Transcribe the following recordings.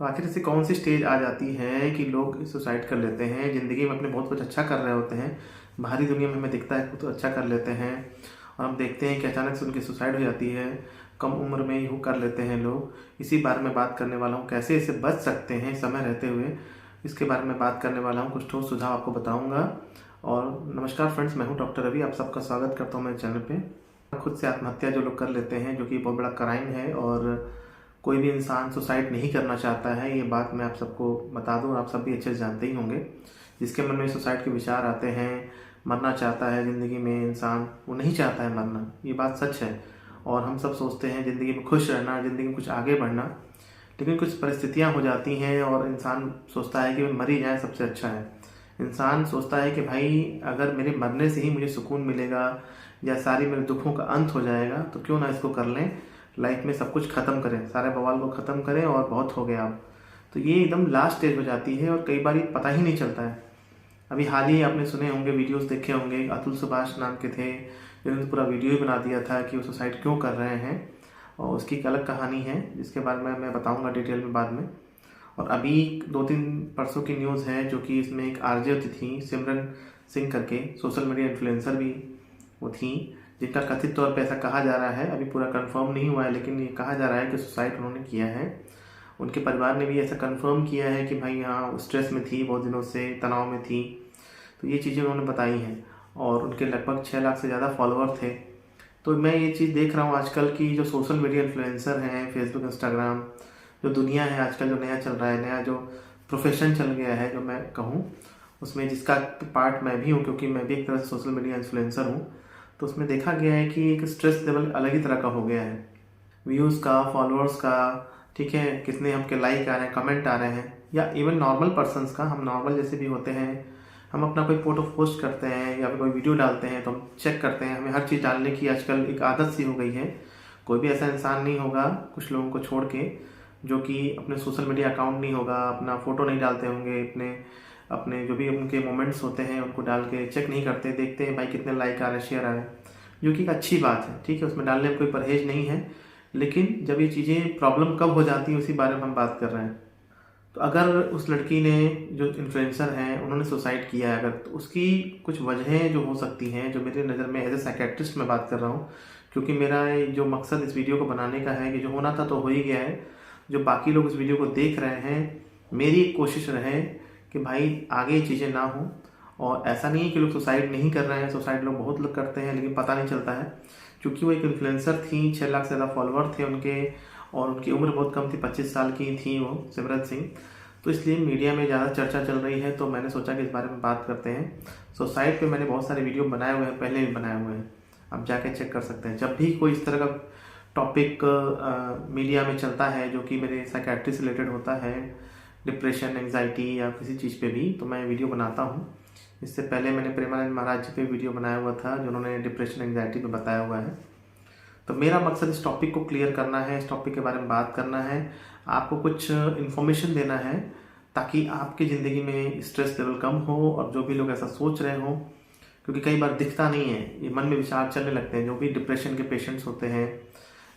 तो आखिर ऐसी कौन सी स्टेज आ जाती है कि लोग सुसाइड कर लेते हैं। ज़िंदगी में अपने बहुत कुछ अच्छा कर रहे होते हैं, बाहरी दुनिया में हमें दिखता है कुछ अच्छा कर लेते हैं और हम देखते हैं कि अचानक से उनकी सुसाइड हो जाती है। कम उम्र में यूँ कर लेते हैं लोग। इसी बारे में बात करने वाला हूँ, कैसे इससे बच सकते हैं समय रहते हुए, इसके बारे में बात करने वाला हूँ। कुछ ठोस सुझाव आपको बताऊँगा। और नमस्कार फ्रेंड्स, मैं हूँ डॉक्टर रवि, आप सबका स्वागत करता हूँ मेरे चैनल पे। खुद से आत्महत्या जो लोग कर लेते हैं, जो कि बहुत बड़ा क्राइम है और कोई भी इंसान सुसाइड नहीं करना चाहता है, ये बात मैं आप सबको बता दूं और आप सब भी अच्छे से जानते ही होंगे। जिसके मन में सुसाइड के विचार आते हैं, मरना चाहता है ज़िंदगी में इंसान, वो नहीं चाहता है मरना, ये बात सच है। और हम सब सोचते हैं ज़िंदगी में खुश रहना, ज़िंदगी में कुछ आगे बढ़ना, लेकिन कुछ परिस्थितियाँ हो जाती हैं और इंसान सोचता है कि मर ही जाए सबसे अच्छा है। इंसान सोचता है कि भाई अगर मेरे मरने से ही मुझे सुकून मिलेगा या सारी मेरे दुखों का अंत हो जाएगा तो क्यों ना इसको कर लें, लाइफ में सब कुछ ख़त्म करें, सारे बवाल को ख़त्म करें और बहुत हो गया अब। तो ये एकदम लास्ट स्टेज हो जाती है और कई बार ये पता ही नहीं चलता है। अभी हाल ही आपने सुने होंगे, वीडियोस देखे होंगे, अतुल सुभाष नाम के थे जिन्होंने पूरा वीडियो ही बना दिया था कि वो सुसाइड क्यों कर रहे हैं, और उसकी एक अलग कहानी है जिसके बारे में मैं बताऊँगा डिटेल में बाद में। और अभी 2-3 परसों की न्यूज़ है जो कि इसमें एक आरजे थी सिमरन सिंह करके, सोशल मीडिया इन्फ्लुएंसर भी वो थी, जिनका कथित तौर पे ऐसा कहा जा रहा है, अभी पूरा कंफर्म नहीं हुआ है लेकिन ये कहा जा रहा है कि सुसाइड उन्होंने किया है। उनके परिवार ने भी ऐसा कंफर्म किया है कि भाई हाँ, स्ट्रेस में थी, बहुत दिनों से तनाव में थी, तो ये चीज़ें उन्होंने बताई हैं। और उनके लगभग 6 लाख से ज़्यादा फॉलोअर थे। तो मैं ये चीज़ देख रहा हूँ आजकल की जो सोशल मीडिया इन्फ्लुएंसर हैं, फेसबुक, इंस्टाग्राम, जो दुनिया है आजकल, जो नया चल रहा है, नया जो प्रोफेशन चल गया है, जो मैं कहूँ उसमें, जिसका पार्ट मैं भी हूँ क्योंकि मैं भी एक तरह से सोशल मीडिया इन्फ्लुएंसर हूँ। तो उसमें देखा गया है कि एक स्ट्रेस लेवल अलग ही तरह का हो गया है, व्यूज़ का, फॉलोअर्स का, ठीक है, कितने हमके लाइक आ रहे हैं, कमेंट आ रहे हैं, या इवन नॉर्मल पर्सन्स का, हम नॉर्मल जैसे भी होते हैं, हम अपना कोई फोटो पोस्ट करते हैं या फिर कोई वीडियो डालते हैं तो हम चेक करते हैं, हमें हर चीज़ डालने की आजकल एक आदत सी हो गई है। कोई भी ऐसा इंसान नहीं होगा, कुछ लोगों को छोड़ के, जो कि अपने सोशल मीडिया अकाउंट नहीं होगा, अपना फ़ोटो नहीं डालते होंगे, अपने अपने जो भी उनके मोमेंट्स होते हैं उनको डाल के चेक नहीं करते, देखते हैं भाई कितने लाइक आ रहे हैं, शेयर आ रहे हैं, जो कि एक अच्छी बात है, ठीक है, उसमें डालने में कोई परहेज नहीं है। लेकिन जब ये चीज़ें प्रॉब्लम कब हो जाती है उसी बारे में हम बात कर रहे हैं। तो अगर उस लड़की ने, जो इन्फ्लुएंसर हैं, उन्होंने सुसाइड किया है अगर, तो उसकी कुछ वजहें जो हो सकती हैं, जो मेरे नज़र में एज ए साइकेट्रिस्ट मैं बात कर रहा हूँ, क्योंकि मेरा जो मकसद इस वीडियो को बनाने का है कि जो होना था तो हो ही गया है। जो बाकी लोग इस वीडियो को देख रहे हैं, मेरी कोशिश रहे कि भाई आगे ये चीज़ें ना हों। और ऐसा नहीं है कि लोग सुसाइड नहीं कर रहे हैं, सुसाइड लोग बहुत लोग करते हैं लेकिन पता नहीं चलता है। क्योंकि वो एक इन्फ्लुएंसर थी, 6 लाख से ज़्यादा फॉलोअर थे उनके, और उनकी उम्र बहुत कम थी, 25 साल की थी वो, सिमरन सिंह। तो इसलिए मीडिया में ज़्यादा चर्चा चल रही है, तो मैंने सोचा कि इस बारे में बात करते हैं। सुसाइड पे मैंने बहुत सारे वीडियो बनाए हुए हैं, पहले भी बनाए हुए हैं, आप जाके चेक कर सकते हैं। जब भी कोई इस तरह का टॉपिक मीडिया में चलता है जो कि मेरे साइकेट्री से रिलेटेड होता है, डिप्रेशन, एंग्जाइटी या किसी चीज़ पे भी, तो मैं वीडियो बनाता हूँ। इससे पहले मैंने प्रेमानंद महाराज जी पे वीडियो बनाया हुआ था जो उन्होंने डिप्रेशन, एंग्जाइटी पे बताया हुआ है। तो मेरा मकसद इस टॉपिक को क्लियर करना है, इस टॉपिक के बारे में बात करना है, आपको कुछ इन्फॉर्मेशन देना है ताकि आपकी ज़िंदगी में स्ट्रेस लेवल कम हो। और जो भी लोग ऐसा सोच रहे हों, क्योंकि कई बार दिखता नहीं है, ये मन में विचार चलने लगते हैं, जो भी डिप्रेशन के पेशेंट्स होते हैं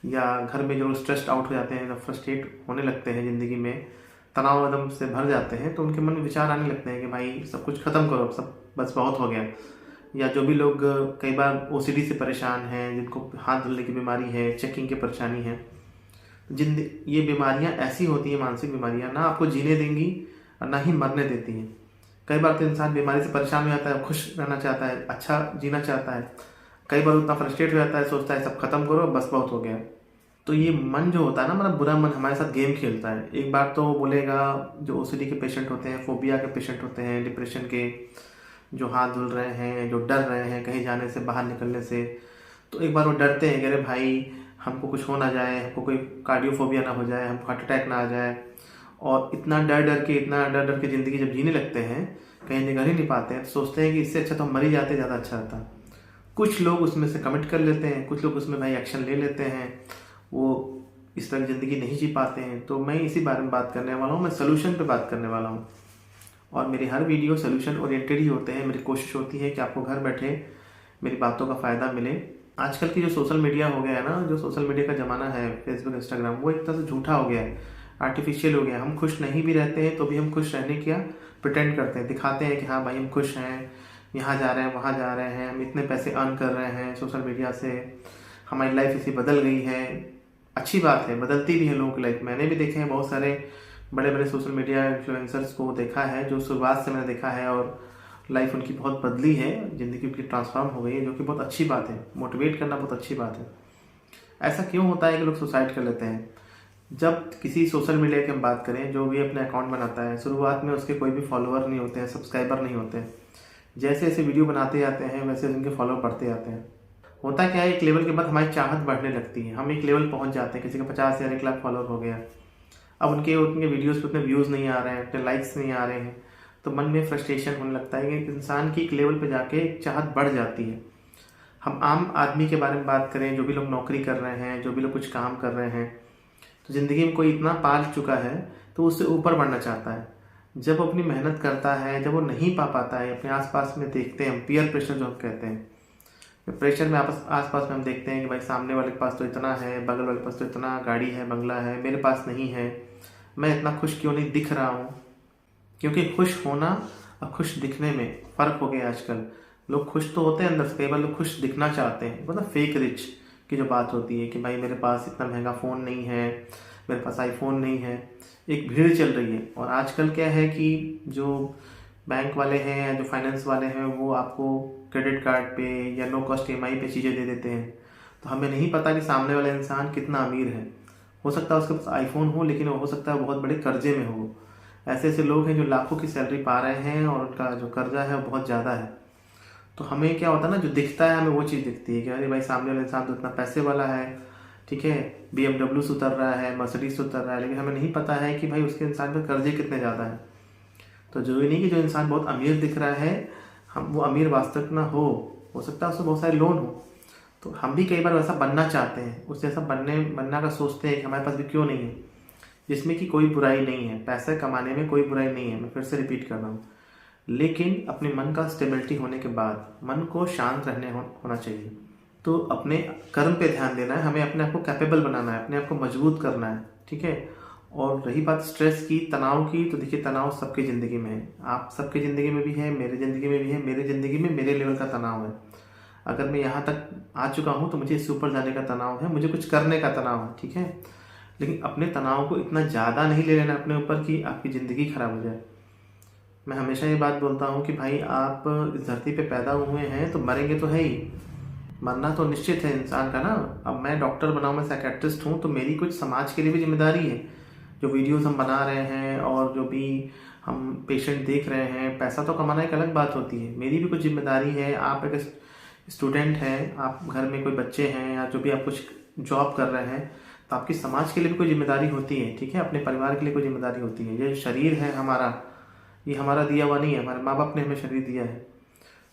या घर में जो स्ट्रेस्ड आउट हो जाते हैं, फ्रस्ट्रेट होने लगते हैं, ज़िंदगी में तनाव एकदम से भर जाते हैं, तो उनके मन में विचार आने लगते हैं कि भाई सब कुछ ख़त्म करो, सब बस बहुत हो गया। या जो भी लोग कई बार ओसीडी से परेशान हैं, जिनको हाथ धुलने की बीमारी है, चेकिंग की परेशानी है, जिन ये बीमारियां ऐसी होती हैं, मानसिक बीमारियां, ना आपको जीने देंगी और ना ही मरने देती हैं। कई बार तो इंसान बीमारी से परेशान हो जाता है, खुश रहना चाहता है, अच्छा जीना चाहता है, कई बार उतना फ्रस्ट्रेट हो जाता है, सोचता है सब खत्म करो, बस बहुत हो गया। तो ये मन जो होता है ना, मतलब बुरा मन हमारे साथ गेम खेलता है। एक बार तो बोलेगा, जो ओसीडी के पेशेंट होते हैं, फोबिया के पेशेंट होते हैं, डिप्रेशन के, जो हाथ धुल रहे हैं, जो डर रहे हैं कहीं जाने से, बाहर निकलने से, तो एक बार वो डरते हैं कि अरे भाई हमको कुछ हो ना जाए, हमको कोई कार्डियोफोबिया ना हो जाए, हमको हार्ट अटैक ना आ जाए। और इतना डर डर के ज़िंदगी जब जीने लगते हैं, कहीं निकल ही नहीं पाते हैं, तो सोचते हैं कि इससे अच्छा तो हम मर ही जाते, ज़्यादा अच्छा रहता। कुछ लोग उसमें से कमिट कर लेते हैं, कुछ लोग उसमें भाई एक्शन ले लेते हैं, वो इस तरह की ज़िंदगी नहीं जी पाते हैं। तो मैं इसी बारे में बात करने वाला हूँ, मैं सोल्यूशन पे बात करने वाला हूँ। और मेरे हर वीडियो सोल्यूशन ओरिएंटेड ही होते हैं। मेरी कोशिश होती है कि आपको घर बैठे मेरी बातों का फ़ायदा मिले। आजकल की जो सोशल मीडिया हो गया है ना, जो सोशल मीडिया का ज़माना है, फेसबुक, इंस्टाग्राम, वो एक तरह से झूठा हो गया है। आर्टिफिशियल हो गया। हम खुश नहीं भी रहते हैं तो भी हम खुश रहने का प्रिटेंड करते हैं, दिखाते हैं कि हाँ भाई हम खुश हैं, यहाँ जा रहे हैं, वहाँ जा रहे हैं, हम इतने पैसे अर्न कर रहे हैं सोशल मीडिया से, हमारी लाइफ ऐसी बदल गई है। अच्छी बात है, बदलती भी है लोगों की लाइफ। मैंने भी देखे हैं बहुत सारे बड़े बड़े सोशल मीडिया इन्फ्लुएंसर्स को देखा है, जो शुरुआत से मैंने देखा है और लाइफ उनकी बहुत बदली है, ज़िंदगी उनकी ट्रांसफॉर्म हो गई है, जो कि बहुत अच्छी बात है। मोटिवेट करना बहुत अच्छी बात है। ऐसा क्यों होता है कि लोग सुसाइड कर लेते हैं? जब किसी सोशल मीडिया की हम बात करें, जो भी अपने अकाउंट बनाता है, शुरुआत में उसके कोई भी फॉलोअर नहीं होते हैं, सब्सक्राइबर नहीं होते हैं। जैसे जैसे वीडियो बनाते जाते हैं वैसे उनके फॉलोअर बढ़ते जाते हैं। होता क्या है, एक लेवल के बाद हमारी चाहत बढ़ने लगती है, हम एक लेवल पहुंच जाते हैं, किसी का 50 या 1 लाख फॉलोअर हो गया, अब उनके वीडियोस पे उतने व्यूज़ नहीं आ रहे हैं, उतने लाइक्स नहीं आ रहे हैं, तो मन में फ्रस्ट्रेशन होने लगता है कि इंसान की एक लेवल पे जाके एक चाहत बढ़ जाती है। हम आम आदमी के बारे में बात करें, जो भी लोग नौकरी कर रहे हैं, जो भी लोग कुछ काम कर रहे हैं, तो ज़िंदगी में कोई इतना पाल चुका है तो उससे ऊपर बढ़ना चाहता है। जब अपनी मेहनत करता है, जब वो नहीं पा पाता है, अपने आसपास में देखते हैं हम पीयर प्रेशर जो हम कहते हैं, प्रेशर में आसपास में हम देखते हैं कि भाई सामने वाले के पास तो इतना है, बगल वाले के पास तो इतना गाड़ी है, बंगला है, मेरे पास नहीं है, मैं इतना खुश क्यों नहीं दिख रहा हूँ। क्योंकि खुश होना और खुश दिखने में फ़र्क हो गया आजकल। लोग खुश तो होते हैं अंदर से, कई बार लोग खुश दिखना चाहते हैं, मतलब फेक रिच की जो बात होती है कि भाई मेरे पास इतना महंगा फ़ोन नहीं है, मेरे पास आईफोन नहीं है। एक भीड़ चल रही है। और आजकल क्या है कि जो बैंक वाले हैं या जो फाइनेंस वाले हैं वो आपको क्रेडिट कार्ड पे या नो कॉस्ट EMI पे चीज़ें दे देते हैं, तो हमें नहीं पता कि सामने वाला इंसान कितना अमीर है। हो सकता है उसके पास आईफोन हो, लेकिन हो सकता है बहुत बड़े कर्जे में हो। ऐसे ऐसे लोग हैं जो लाखों की सैलरी पा रहे हैं और उनका जो कर्जा है वो बहुत ज़्यादा है। तो हमें क्या होता है ना, जो दिखता है हमें वो चीज़ दिखती है कि अरे भाई सामने वाला इंसान तो इतना पैसे वाला है, ठीक है, BMW से उतर रहा है, मर्सिडीज से उतर रहा है, लेकिन हमें नहीं पता है कि भाई उसके इंसान पे कर्जे कितने ज़्यादा हैं। तो जरूरी नहीं कि जो इंसान बहुत अमीर दिख रहा है हम वो अमीर वास्तविक ना हो सकता है उसको बहुत सारे लोन हो। तो हम भी कई बार वैसा बनना चाहते हैं, उससे ऐसा बनना का सोचते हैं कि हमारे पास भी क्यों नहीं है, जिसमें कि कोई बुराई नहीं है, पैसे कमाने में कोई बुराई नहीं है। मैं फिर से रिपीट कर रहा हूँ, लेकिन अपने मन का स्टेबिलिटी होने के बाद मन को शांत रहने होना चाहिए। तो अपने कर्म पे ध्यान देना है, हमें अपने आप को कैपेबल बनाना है, अपने आप को मजबूत करना है, ठीक है। और रही बात स्ट्रेस की, तनाव की, तो देखिए तनाव सबकी ज़िंदगी में है, आप सबकी ज़िंदगी में भी है, मेरी ज़िंदगी में भी है। मेरी ज़िंदगी में मेरे लेवल का तनाव है। अगर मैं यहाँ तक आ चुका हूँ तो मुझे इससे ऊपर जाने का तनाव है, मुझे कुछ करने का तनाव है, ठीक है। लेकिन अपने तनाव को इतना ज़्यादा नहीं ले लेना अपने ऊपर कि आपकी ज़िंदगी खराब हो जाए। मैं हमेशा ये बात बोलता हूँ कि भाई आप इस धरती पे पैदा हुए हैं तो मरेंगे तो है ही, मरना तो निश्चित है इंसान का ना। अब मैं डॉक्टर बना हूँ, मैं साइकेट्रिस्ट हूँ, तो मेरी कुछ समाज के लिए भी जिम्मेदारी है। जो वीडियोस हम बना रहे हैं और जो भी हम पेशेंट देख रहे हैं, पैसा तो कमाना एक अलग बात होती है, मेरी भी कुछ जिम्मेदारी है। आप एक स्टूडेंट हैं, आप घर में कोई बच्चे हैं या जो भी आप कुछ जॉब कर रहे हैं, तो आपकी समाज के लिए भी कोई जिम्मेदारी होती है, ठीक है। अपने परिवार के लिए कोई जिम्मेदारी होती है। ये शरीर है हमारा, ये हमारा दिया हुआ नहीं है, हमारे माँ बाप ने हमें शरीर दिया है,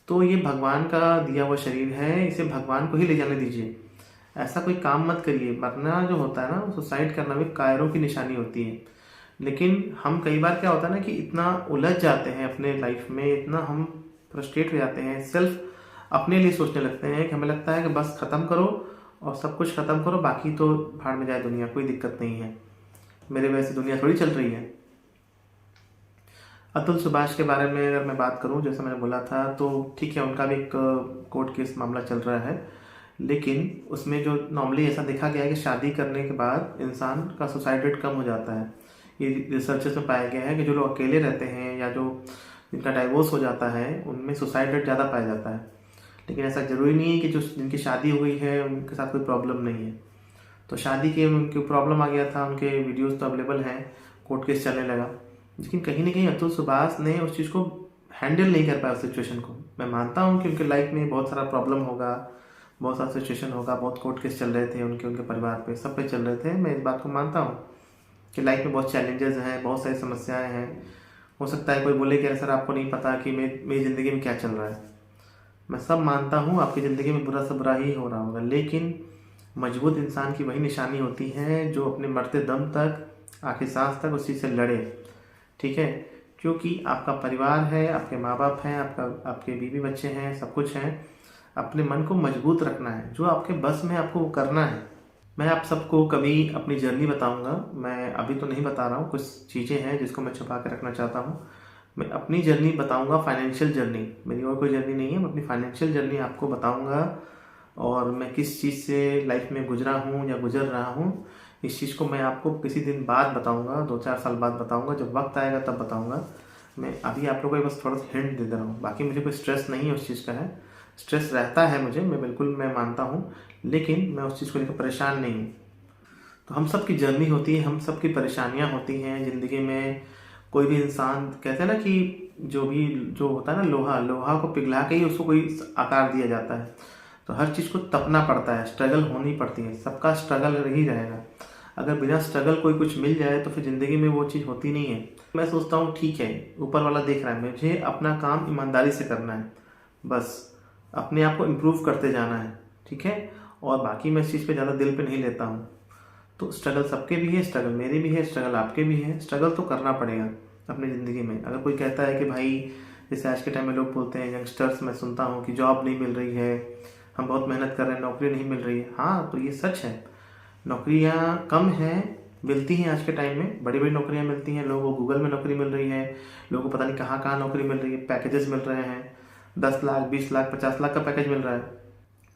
तो ये भगवान का दिया हुआ शरीर है, इसे भगवान को ही ले जाने दीजिए। ऐसा कोई काम मत करिए। मरना जो होता है ना, सुसाइड करना भी कायरों की निशानी होती है। लेकिन हम कई बार क्या होता है ना कि इतना उलझ जाते हैं अपने लाइफ में, इतना हम फ्रस्ट्रेट हो जाते हैं, सिर्फ अपने लिए सोचने लगते हैं कि हमें लगता है कि बस ख़त्म करो और सब कुछ ख़त्म करो, बाकी तो भाड़ में जाए दुनिया, कोई दिक्कत नहीं है, मेरे वजह से दुनिया थोड़ी चल रही है। अतुल सुभाष के बारे में अगर मैं बात करूं, जैसे मैंने बोला था, तो ठीक है उनका भी एक कोर्ट केस मामला चल रहा है, लेकिन उसमें जो नॉर्मली ऐसा देखा गया है कि शादी करने के बाद इंसान का सुसाइड रेट कम हो जाता है। ये रिसर्चेस में पाया गया है कि जो लोग अकेले रहते हैं या जो जिनका डाइवोर्स हो जाता है उनमें सुसाइड रेट ज़्यादा पाया जाता है। लेकिन ऐसा ज़रूरी नहीं है कि जो जिनकी शादी हुई है उनके साथ कोई प्रॉब्लम नहीं है। तो शादी के उनके प्रॉब्लम आ गया था, उनके वीडियोज़ तो अवेलेबल हैं, कोर्ट केस चलने लगा, लेकिन कहीं ना कहीं अतुल सुभाष ने उस चीज़ को हैंडल नहीं कर पाया उस सिचुएशन को। मैं मानता हूँ कि उनके लाइफ में बहुत सारा प्रॉब्लम होगा, बहुत सारा सिचुएशन होगा, बहुत कोर्ट केस चल रहे थे उनके परिवार पे, सब पे चल रहे थे। मैं इस बात को मानता हूँ कि लाइफ में बहुत चैलेंजेस हैं, बहुत सारी समस्याएं हैं। हो सकता है कोई बोले कि सर आपको नहीं पता कि मेरी ज़िंदगी में क्या चल रहा है। मैं सब मानता हूँ, आपकी ज़िंदगी में बुरा से बुरा ही हो रहा होगा, लेकिन मजबूत इंसान की वही निशानी होती है जो अपने मरते दम तक, आखिरी सांस तक उसी से लड़े, ठीक है। क्योंकि आपका परिवार है, आपके माँ बाप हैं, आपके बीवी बच्चे हैं, सब कुछ हैं। अपने मन को मजबूत रखना है, जो आपके बस में आपको वो करना है। मैं आप सबको कभी अपनी जर्नी बताऊंगा। मैं अभी तो नहीं बता रहा हूँ, कुछ चीज़ें हैं जिसको मैं छुपा के रखना चाहता हूँ। मैं अपनी जर्नी बताऊंगा, फाइनेंशियल जर्नी, मेरी और कोई जर्नी नहीं है। मैं अपनी फाइनेंशियल जर्नी आपको बताऊंगा और मैं किस चीज़ से लाइफ में गुजरा हूँ या गुजर रहा हूँ, इस चीज़ को मैं आपको किसी दिन बाद बताऊंगा, 2-4 साल बाद बताऊंगा, जब वक्त आएगा तब बताऊंगा। मैं अभी आप लोगों को बस थोड़ा सा हिंट दे रहा हूँ, बाकी मुझे कोई स्ट्रेस नहीं है उस चीज़ का है। स्ट्रेस रहता है मुझे, मैं बिल्कुल मैं मानता हूँ, लेकिन मैं उस चीज़ को लेकर परेशान नहीं हूँ। तो हम सब की जर्नी होती है, हम सब की परेशानियाँ होती हैं ज़िंदगी में। कोई भी इंसान, कहते हैं ना कि जो होता है ना, लोहा को पिघला के ही उसको कोई आकार दिया जाता है। तो हर चीज़ को तपना पड़ता है, स्ट्रगल होनी पड़ती है, सबका स्ट्रगल ही रहेगा। अगर बिना स्ट्रगल कोई कुछ मिल जाए तो फिर ज़िंदगी में वो चीज़ होती नहीं है। मैं सोचता हूँ ठीक है, ऊपर वाला देख रहा है, मुझे अपना काम ईमानदारी से करना है, बस अपने आप को इम्प्रूव करते जाना है, ठीक है। और बाकी मैं इस चीज़ पे ज़्यादा दिल पे नहीं लेता हूँ। तो स्ट्रगल सबके भी है, स्ट्रगल मेरे भी है, स्ट्रगल आपके भी है। स्ट्रगल तो करना पड़ेगा अपनी ज़िंदगी में। अगर कोई कहता है कि भाई, जैसे आज के टाइम में लोग बोलते हैं, यंगस्टर्स मैं सुनता हूँ कि जॉब नहीं मिल रही है, हम बहुत मेहनत कर रहे हैं, नौकरी नहीं मिल रही है। हाँ, तो ये सच है, नौकरियाँ कम हैं, मिलती हैं आज के टाइम में, बड़ी बड़ी नौकरियाँ मिलती हैं, लोगों को गूगल में नौकरी मिल रही है, लोगों को पता नहीं कहाँ कहाँ नौकरी मिल रही है, पैकेजेस मिल रहे हैं, 10 लाख 20 लाख 50 लाख का पैकेज मिल रहा है।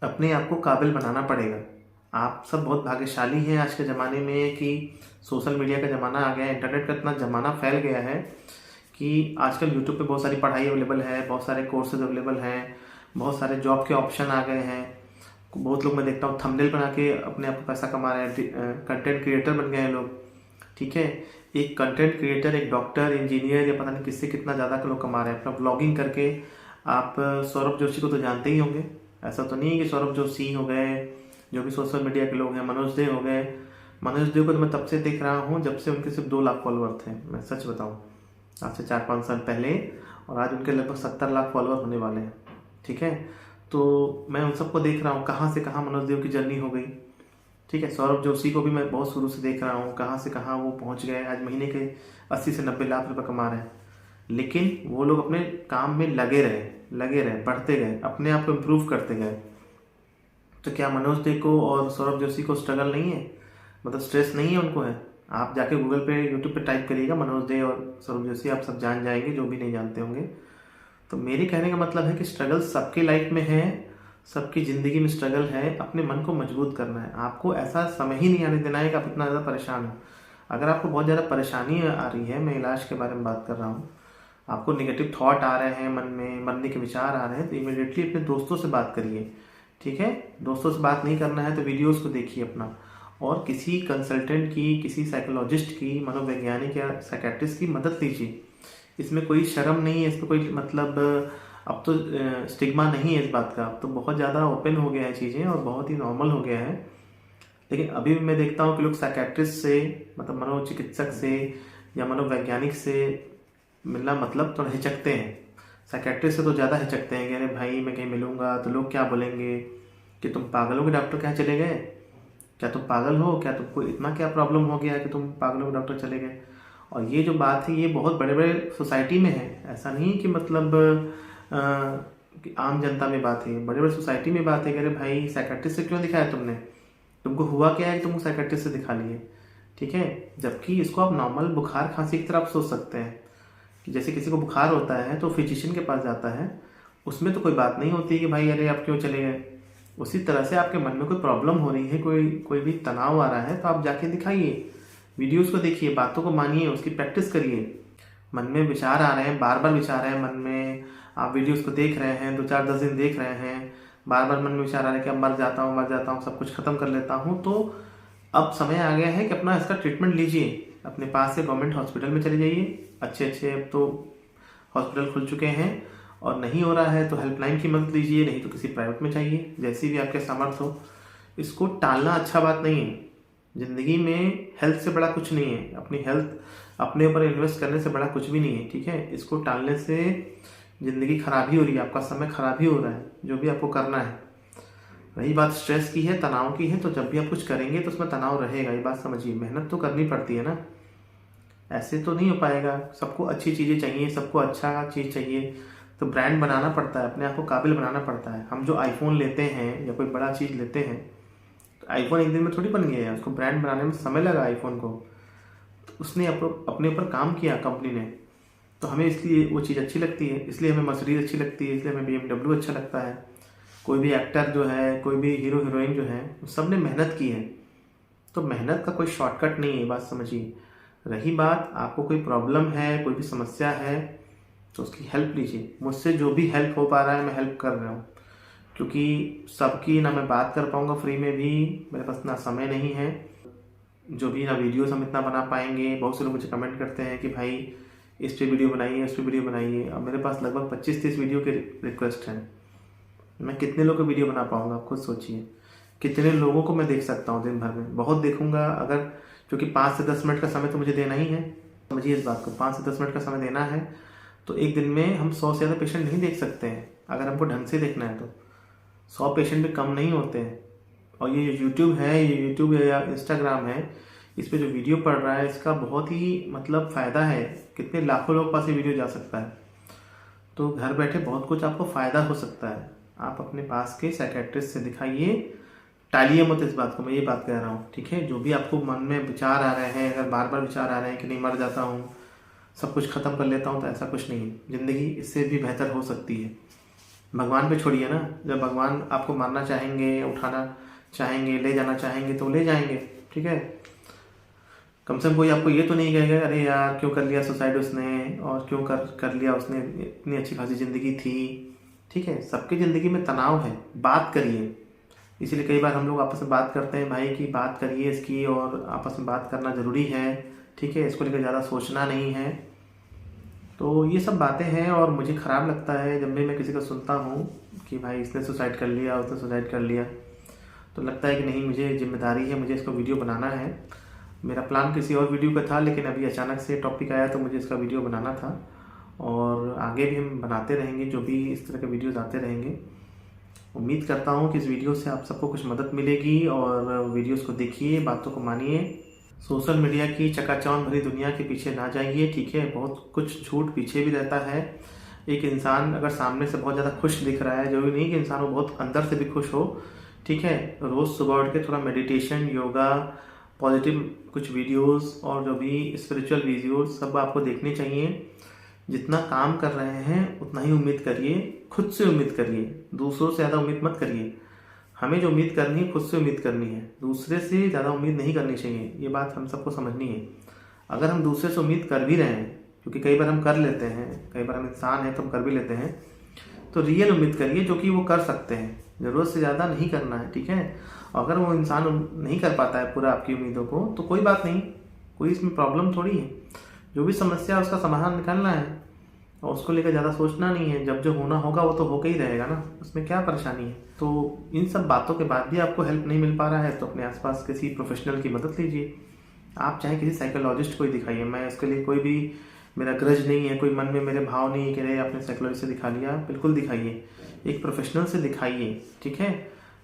अपने आप को काबिल बनाना पड़ेगा। आप सब बहुत भाग्यशाली हैं आज के ज़माने में कि सोशल मीडिया का ज़माना आ गया है, इंटरनेट का इतना ज़माना फैल गया है कि आजकल यूट्यूब पे बहुत सारी पढ़ाई अवेलेबल है, बहुत सारे कोर्सेज अवेलेबल हैं, बहुत सारे जॉब के ऑप्शन आ गए हैं। बहुत लोग मैं देखता हूँ थंबनेल बना के अपने आप को पैसा कमा रहे हैं, कंटेंट क्रिएटर बन गए हैं लोग, ठीक है। एक कंटेंट क्रिएटर, एक डॉक्टर, इंजीनियर या पता नहीं किससे कितना ज़्यादा लोग कमा रहे हैं अपना ब्लॉगिंग करके। आप सौरभ जोशी को तो जानते ही होंगे, ऐसा तो नहीं है कि सौरभ जोशी हो गए, जो भी सोशल मीडिया के लोग हैं, मनोज देव हो गए। मनोज देव को तो मैं तब से देख रहा हूँ जब से उनके सिर्फ 2 लाख फॉलोअर थे, मैं सच बताऊँ, आज से 4-5 साल पहले, और आज उनके लगभग 70 लाख फॉलोअर होने वाले हैं, ठीक है। तो मैं उन सबको देख रहा हूँ, कहाँ से कहाँ मनोज देव की जर्नी हो गई, ठीक है। सौरभ जोशी को भी मैं बहुत शुरू से देख रहा हूँ, कहाँ से कहाँ वो पहुँच गए, आज महीने के 80 से 90 लाख रुपए कमा रहे हैं। लेकिन वो लोग अपने काम में लगे रहे, बढ़ते गए, अपने आप को इम्प्रूव करते गए। तो क्या मनोज देव को और सौरभ जोशी को स्ट्रगल नहीं है, मतलब स्ट्रेस नहीं है उनको? है। आप जाके गूगल पे, यूट्यूब पे टाइप करिएगा मनोज देव और सौरभ जोशी, आप सब जान जाएंगे जो भी नहीं जानते होंगे। तो मेरे कहने का मतलब है कि स्ट्रगल सबके लाइफ में है, सबकी ज़िंदगी में स्ट्रगल है। अपने मन को मजबूत करना है, आपको ऐसा समय ही नहीं आने देना है कि आप इतना ज़्यादा परेशान हो। अगर आपको बहुत ज़्यादा परेशानी आ रही है, मैं इलाज के बारे में बात कर रहा हूँ, आपको नेगेटिव थॉट आ रहे हैं मन में, मरने के विचार आ रहे हैं, तो इमीडिएटली अपने दोस्तों से बात करिए, ठीक है। दोस्तों से बात नहीं करना है तो वीडियोस को देखिए अपना, और किसी कंसल्टेंट की, किसी साइकोलॉजिस्ट की, मनोवैज्ञानिक या साइकेट्रिस्ट की मदद लीजिए। इसमें कोई शर्म नहीं है, इसमें कोई मतलब अब तो स्टिग्मा नहीं है इस बात का, अब तो बहुत ज़्यादा ओपन हो गया है चीज़ें और बहुत ही नॉर्मल हो गया है। लेकिन अभी भी मैं देखता हूँ कि लोग साइकेट्रिस्ट से, मतलब मनोचिकित्सक से या मनोवैज्ञानिक से मिलना मतलब थोड़ा हिचकते हैं। साइकेट्रिस्ट से तो ज़्यादा हिचकते हैं कि अरे भाई मैं कहीं मिलूंगा तो लोग क्या बोलेंगे कि तुम पागलों के डॉक्टर कहाँ चले गए, क्या तुम पागल हो, क्या तुमको इतना क्या प्रॉब्लम हो गया कि तुम पागलों के डॉक्टर चले गए। और ये जो बात है ये बहुत बड़े बड़े सोसाइटी में है, ऐसा नहीं कि मतलब कि आम जनता में बात है, बड़े बड़े सोसाइटी में बात है कि अरे भाई साइकेट्रिस्ट से क्यों दिखाया तुमने, तुमको हुआ क्या है कि तुमको साइकेट्रिस्ट से दिखा लिए, ठीक है। जबकि इसको आप नॉर्मल बुखार खांसी की तरह आप सोच सकते हैं कि जैसे किसी को बुखार होता है तो फिजिशियन के पास जाता है, उसमें तो कोई बात नहीं होती कि भाई अरे आप क्यों चले गए। उसी तरह से आपके मन में कोई प्रॉब्लम हो रही है, कोई भी तनाव आ रहा है, तो आप जाके दिखाइए, वीडियोस को देखिए, बातों को मानिए, उसकी प्रैक्टिस करिए। मन में विचार आ रहे हैं, बार बार विचार आ रहे हैं मन में, आप वीडियोस को देख रहे हैं, 2-4-10 दिन देख रहे हैं, बार बार मन में विचार आ रहे हैं कि अब मर जाता हूँ, सब कुछ खत्म कर लेता हूँ, तो अब समय आ गया है कि अपना इसका ट्रीटमेंट लीजिए। अपने पास से गवर्नमेंट हॉस्पिटल में चले जाइए, अच्छे अब तो हॉस्पिटल खुल चुके हैं, और नहीं हो रहा है तो हेल्पलाइन की मदद लीजिए, नहीं तो किसी प्राइवेट में चाहिए, जैसी भी आपके सामर्थ्य हो। इसको टालना अच्छा बात नहीं है। ज़िंदगी में हेल्थ से बड़ा कुछ नहीं है, अपनी हेल्थ अपने ऊपर इन्वेस्ट करने से बड़ा कुछ भी नहीं है, ठीक है। इसको टालने से ज़िंदगी खराब ही हो रही है, आपका समय खराब ही हो रहा है, जो भी आपको करना है। रही बात स्ट्रेस की है, तनाव की है, तो जब भी आप कुछ करेंगे तो उसमें तनाव रहेगा, ये बात समझिए। मेहनत तो करनी पड़ती है ना, ऐसे तो नहीं हो पाएगा। सबको अच्छी चीज़ें चाहिए, सबको अच्छा चीज़ चाहिए, तो ब्रांड बनाना पड़ता है, अपने आप को काबिल बनाना पड़ता है। हम जो आईफोन लेते हैं या कोई बड़ा चीज़ लेते हैं, आईफोन एक दिन में थोड़ी बन गया है, उसको ब्रांड बनाने में समय लगा आईफोन को। तो उसने अपने ऊपर काम किया कंपनी ने, तो हमें इसलिए वो चीज़ अच्छी लगती है, इसलिए हमें मर्सिडीज अच्छी लगती है, इसलिए हमें BMW अच्छा लगता है। कोई भी एक्टर जो है, कोई भी हीरो हीरोइन जो है, सब ने मेहनत की है। तो मेहनत का कोई शॉर्टकट नहीं है, बात समझिए। रही बात आपको कोई प्रॉब्लम है, कोई भी समस्या है, तो उसकी हेल्प लीजिए। मुझसे जो भी हेल्प हो पा रहा है मैं हेल्प कर रहा हूँ, क्योंकि सबकी ना मैं बात कर पाऊँगा फ्री में भी, मेरे पास ना समय नहीं है, जो भी ना वीडियोस हम इतना बना पाएंगे। बहुत से लोग मुझे कमेंट करते हैं कि भाई इस पे वीडियो बनाइए, उस पे वीडियो बनाइए। अब मेरे पास लगभग 25-30 वीडियो के रिक्वेस्ट हैं। मैं कितने लोगों को वीडियो बना पाऊँगा, आप खुद सोचिए। कितने लोगों को मैं देख सकता हूँ दिन भर में? बहुत देखूंगा अगर, क्योंकि 5 से 10 मिनट का समय तो मुझे देना ही है। समझिए इस बात को, 5 से 10 मिनट का समय देना है, तो एक दिन में हम 100 से ज़्यादा पेशेंट नहीं देख सकते हैं। अगर हमको ढंग से देखना है तो 100 पेशेंट भी कम नहीं होते हैं। और ये यूट्यूब है, ये यूट्यूब या इंस्टाग्राम है, इस पर जो वीडियो पड़ रहा है इसका बहुत ही मतलब फ़ायदा है। कितने लाखों लोग पास ये वीडियो जा सकता है। तो घर बैठे बहुत कुछ आपको फ़ायदा हो सकता है। आप अपने पास के साइकेट्रिस्ट से दिखाइए, टालिए मत इस बात को, मैं ये बात कह रहा हूँ, ठीक है। जो भी आपको मन में विचार आ रहे हैं, अगर बार बार विचार आ रहे हैं कि नहीं मर जाता हूँ, सब कुछ ख़त्म कर लेता हूँ, तो ऐसा कुछ नहीं है। ज़िंदगी इससे भी बेहतर हो सकती है। भगवान पे छोड़िए ना, जब भगवान आपको मारना चाहेंगे, उठाना चाहेंगे, ले जाना चाहेंगे तो ले जाएंगे, ठीक है। कम से कम कोई आपको ये तो नहीं कहेगा अरे यार क्यों कर लिया सुसाइड उसने, और क्यों कर लिया उसने, इतनी अच्छी खासी ज़िंदगी थी, ठीक है। सबकी ज़िंदगी में तनाव है, बात करिए। इसीलिए कई बार हम लोग आपस में बात करते हैं भाई कि बात करिए इसकी, और आपस में बात करना ज़रूरी है, ठीक है। इसको लेकर ज़्यादा सोचना नहीं है। तो ये सब बातें हैं, और मुझे ख़राब लगता है जब भी मैं किसी को सुनता हूँ कि भाई इसने सुसाइड कर लिया, उसने सुसाइड कर लिया, तो लगता है कि नहीं, मुझे जिम्मेदारी है, मुझे इसको वीडियो बनाना है। मेरा प्लान किसी और वीडियो का था, लेकिन अभी अचानक से टॉपिक आया तो मुझे इसका वीडियो बनाना था, और आगे भी हम बनाते रहेंगे, जो भी इस तरह के वीडियोज़ आते रहेंगे। उम्मीद करता हूँ कि इस वीडियो से आप सबको कुछ मदद मिलेगी, और वीडियोस को देखिए, बातों को मानिए। सोशल मीडिया की चकाचौंध भरी दुनिया के पीछे ना जाइए, ठीक है। बहुत कुछ झूठ पीछे भी रहता है। एक इंसान अगर सामने से बहुत ज़्यादा खुश दिख रहा है, जरूरी नहीं कि इंसान वो बहुत अंदर से भी खुश हो, ठीक है। रोज़ सुबह उठ के थोड़ा मेडिटेशन, योगा, पॉजिटिव कुछ वीडियोस, और जो भी स्पिरिचुअल वीडियोस सब आपको देखने चाहिए। जितना काम कर रहे हैं उतना ही उम्मीद करिए, खुद से उम्मीद करिए, दूसरों से ज़्यादा उम्मीद मत करिए। हमें जो उम्मीद करनी है खुद से उम्मीद करनी है, दूसरे से ज़्यादा उम्मीद नहीं करनी चाहिए। ये बात हम सबको समझनी है। अगर हम दूसरे से उम्मीद कर भी रहे हैं, क्योंकि कई बार हम कर लेते हैं, कई बार हम इंसान हैं तो हम कर भी लेते हैं, तो रियल उम्मीद करिए जो कि वो कर सकते हैं। ज़रूरत से ज़्यादा नहीं करना है, ठीक है। अगर वो इंसान नहीं कर पाता है पूरा आपकी उम्मीदों को, तो कोई बात नहीं, कोई इसमें प्रॉब्लम थोड़ी है। जो भी समस्या है उसका समाधान निकालना है, और उसको लेकर ज़्यादा सोचना नहीं है। जब जो होना होगा वो तो होकर ही रहेगा ना, उसमें क्या परेशानी है। तो इन सब बातों के बाद भी आपको हेल्प नहीं मिल पा रहा है, तो अपने आसपास किसी प्रोफेशनल की मदद लीजिए। आप चाहे किसी साइकोलॉजिस्ट को ही दिखाइए, मैं उसके लिए कोई भी मेरा ग्रज नहीं है, कोई मन में मेरे भाव नहीं है कि अरे आपने साइकोलॉजिस्ट से दिखा लिया। बिल्कुल दिखाइए, एक प्रोफेशनल से दिखाइए, ठीक है।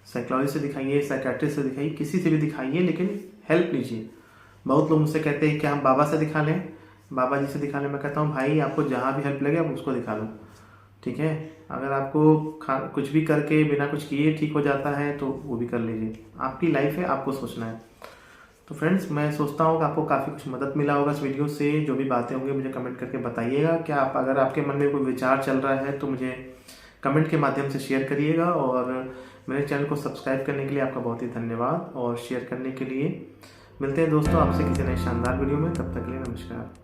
साइकोलॉजिस्ट से दिखाइए, साइकेट्रिस्ट से दिखाइए, किसी से भी दिखाइए, लेकिन हेल्प लीजिए। बहुत लोग मुझसे कहते हैं कि हम बाबा से दिखा लें, बाबा जी से दिखा लें। मैं कहता हूँ भाई आपको जहाँ भी हेल्प लगे आप उसको दिखा लो, ठीक है। अगर आपको कुछ भी करके बिना कुछ किए ठीक हो जाता है तो वो भी कर लीजिए। आपकी लाइफ है, आपको सोचना है। तो फ्रेंड्स, मैं सोचता हूँ कि आपको काफ़ी कुछ मदद मिला होगा इस वीडियो से। जो भी बातें होंगी मुझे कमेंट करके बताइएगा। क्या आप, अगर आपके मन में कोई विचार चल रहा है तो मुझे कमेंट के माध्यम से शेयर करिएगा। और मेरे चैनल को सब्सक्राइब करने के लिए आपका बहुत ही धन्यवाद, और शेयर करने के लिए। मिलते हैं दोस्तों आपसे किसी नए शानदार वीडियो में, तब तक के लिए नमस्कार।